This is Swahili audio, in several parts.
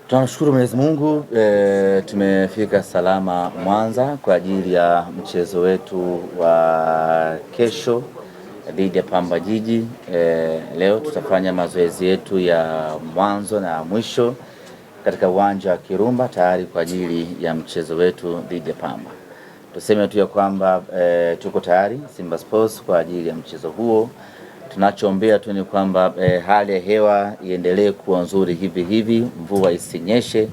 Tunamshukuru Mwenyezi Mungu, tumefika salama Mwanza kwa ajili ya mchezo wetu wa kesho dhidi ya Pamba Jiji. Leo tutafanya mazoezi yetu ya mwanzo na mwisho katika uwanja wa Kirumba tayari kwa ajili ya mchezo wetu dhidi ya Pamba. Tuseme tu ya kwamba tuko tayari Simba Sports kwa ajili ya mchezo huo. Tunachoombea tu ni kwamba hali ya hewa iendelee kuwa nzuri hivi, mvua isinyeshe,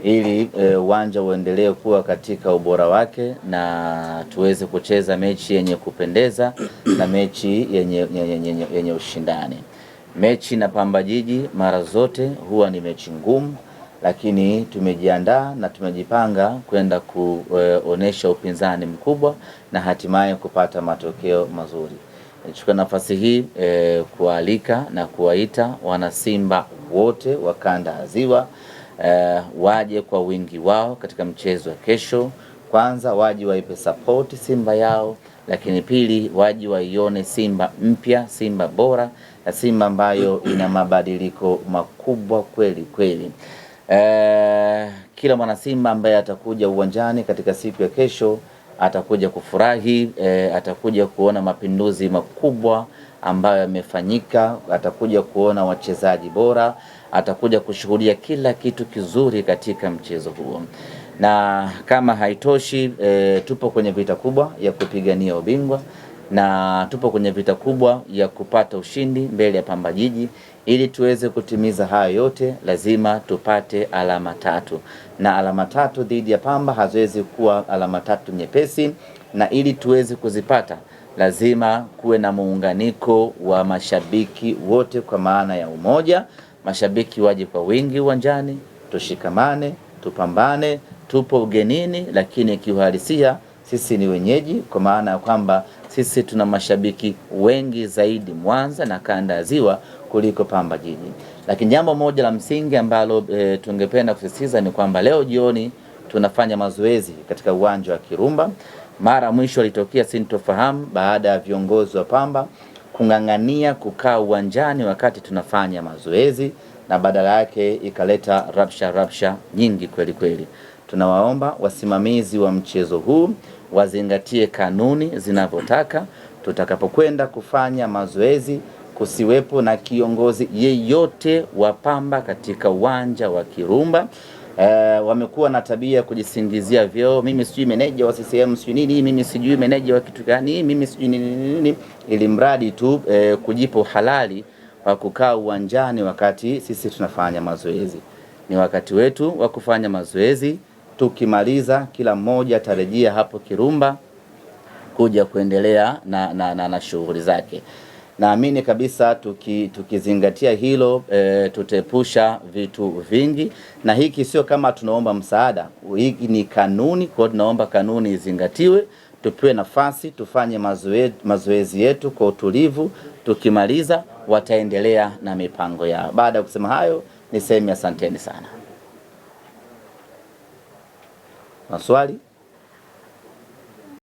ili uwanja uendelee kuwa katika ubora wake na tuweze kucheza mechi yenye kupendeza na mechi yenye ushindani. Mechi na Pamba Jiji mara zote huwa ni mechi ngumu, lakini tumejiandaa na tumejipanga kwenda kuonesha upinzani mkubwa na hatimaye kupata matokeo mazuri. Nichukue nafasi hii kualika na kuwaita wana Simba wote wa kanda ya Ziwa waje kwa wingi wao katika mchezo wa kesho. Kwanza waje waipe support Simba yao, lakini pili waje waione Simba mpya, Simba bora na Simba ambayo ina mabadiliko makubwa kweli kweli. Kila mwana Simba ambaye atakuja uwanjani katika siku ya kesho atakuja kufurahi, atakuja kuona mapinduzi makubwa ambayo yamefanyika, atakuja kuona wachezaji bora, atakuja kushuhudia kila kitu kizuri katika mchezo huo. Na kama haitoshi, tupo kwenye vita kubwa ya kupigania ubingwa na tupo kwenye vita kubwa ya kupata ushindi mbele ya Pamba Jiji. Ili tuweze kutimiza hayo yote lazima tupate alama tatu, na alama tatu dhidi ya Pamba haziwezi kuwa alama tatu nyepesi, na ili tuweze kuzipata lazima kuwe na muunganiko wa mashabiki wote, kwa maana ya umoja. Mashabiki waje kwa wingi uwanjani, tushikamane, tupambane. Tupo ugenini, lakini kiuhalisia sisi ni wenyeji, kwa maana ya kwamba sisi tuna mashabiki wengi zaidi Mwanza na kanda ya Ziwa kuliko Pamba Jiji. Lakini jambo moja la msingi ambalo tungependa kusisitiza ni kwamba leo jioni tunafanya mazoezi katika uwanja wa Kirumba. Mara mwisho alitokea sintofahamu baada ya viongozi wa Pamba kung'ang'ania kukaa uwanjani wakati tunafanya mazoezi, na badala yake ikaleta rabsha nyingi kweli kweli. Tunawaomba wasimamizi wa mchezo huu wazingatie kanuni zinavyotaka. Tutakapokwenda kufanya mazoezi kusiwepo na kiongozi yeyote wa Pamba katika uwanja wa Kirumba. Wamekuwa na tabia kujisingizia vyeo, mimi sijui meneja wa CCM sijui nini, mimi sijui meneja wa kitu gani, mimi sijui nini, ili mradi tu kujipo halali wa kukaa uwanjani wakati sisi tunafanya mazoezi. Ni wakati wetu wa kufanya mazoezi. Tukimaliza kila mmoja atarejea hapo Kirumba kuja kuendelea na shughuli zake. Naamini kabisa tukizingatia hilo tutepusha vitu vingi, na hiki sio kama tunaomba msaada, hiki ni kanuni. Kwa tunaomba kanuni izingatiwe, tupewe nafasi tufanye mazoezi yetu kwa utulivu. Tukimaliza wataendelea na mipango yao. Baada ya kusema hayo, niseme asanteni sana. Maswali?